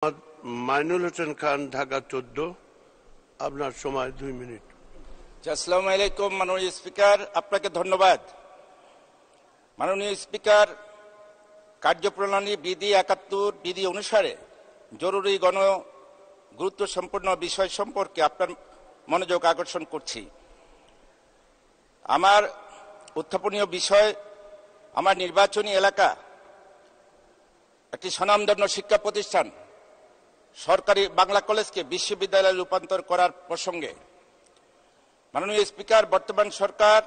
মাইনুল হোসেন খান, ঢাকা 14। আপনার সময় 2 মিনিট। আসসালামু আলাইকুম মাননীয় স্পিকার, আপনাকে ধন্যবাদ। মাননীয় স্পিকার, কার্যপ্রণালী বিধি 71 বিধি অনুসারে জরুরি গুরুত্ব সম্পন্ন বিষয় সম্পর্কে আপনার মনোযোগ আকর্ষণ করছি। আমার উত্থাপনীয় বিষয়, আমার নির্বাচনী এলাকা একটি স্বনামধন্য শিক্ষা প্রতিষ্ঠান সরকারি বাংলা কলেজকে বিশ্ববিদ্যালয়ে রূপান্তর করার প্রসঙ্গে। মাননীয় স্পিকার, বর্তমান সরকার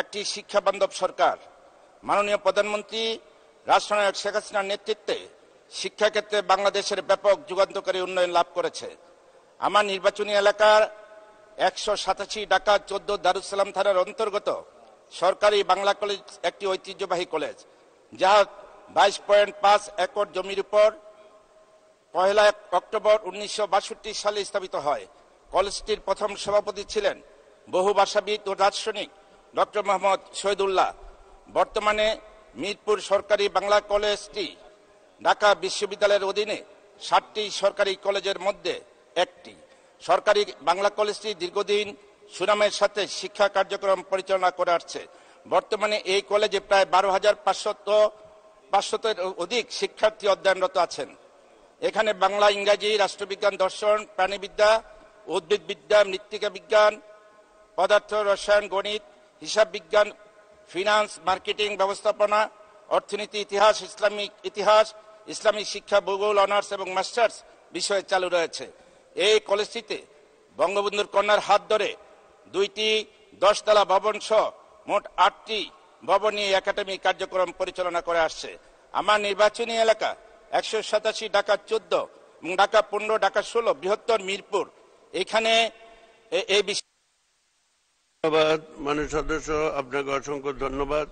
একটি শিক্ষা বান্ধব সরকার। মাননীয় প্রধানমন্ত্রী রাষ্ট্রনায়ক শেখ হাসিনার নেতৃত্বে শিক্ষাক্ষেত্রে বাংলাদেশের ব্যাপক যুগান্তকারী উন্নয়ন লাভ করেছে। আমার নির্বাচনী এলাকার 187 ঢাকা 14 দারুস সালাম থানার অন্তর্গত সরকারি বাংলা কলেজ একটি ঐতিহ্যবাহী কলেজ, যা 22.5 একর জমির উপর 1 অক্টোবর 1962 সালে স্থাপিত হয়। কলেজটির প্রথম সভাপতি ছিলেন বহুভাষাবিদ ও দার্শনিক ডক্টর মোহাম্মদ শহীদুল্লাহ। বর্তমানে মিরপুর সরকারি বাংলা কলেজটি ঢাকা বিশ্ববিদ্যালয়ের অধীনে 7টি সরকারি কলেজের মধ্যে একটি। সরকারি বাংলা কলেজটি দীর্ঘদিন সুনামের সাথে শিক্ষা কার্যক্রম পরিচালনা করে আসছে। বর্তমানে এই কলেজে প্রায় 12,500-এর অধিক শিক্ষার্থী অধ্যয়নরত আছেন। এখানে বাংলা, ইংরাজি, রাষ্ট্রবিজ্ঞান, দর্শন, প্রাণীবিদ্যা, উদ্ভিদবিদ্যা, মৃত্তিকা বিজ্ঞান, পদার্থ রসায়ন, গণিত, হিসাব বিজ্ঞান, ফিনান্স, মার্কেটিং, ব্যবস্থাপনা, অর্থনীতি, ইতিহাস, ইসলামিক শিক্ষা, ভূগোল, অনার্স এবং মাস্টার্স বিষয়ে চালু রয়েছে। এই কলেজটিতে বঙ্গবন্ধুর কন্যার হাত ধরে 2টি 10তলা ভবন সহ মোট 8টি ভবন নিয়ে একাডেমি কার্যক্রম পরিচালনা করে আসছে। আমার নির্বাচনী এলাকা 187 ঢাকা 14 এবং ঢাকা 15, ঢাকা 16, বৃহত্তর মিরপুর। এখানে এই ধন্যবাদ মাননীয় সদস্য, আপনাকে অসংখ্য ধন্যবাদ।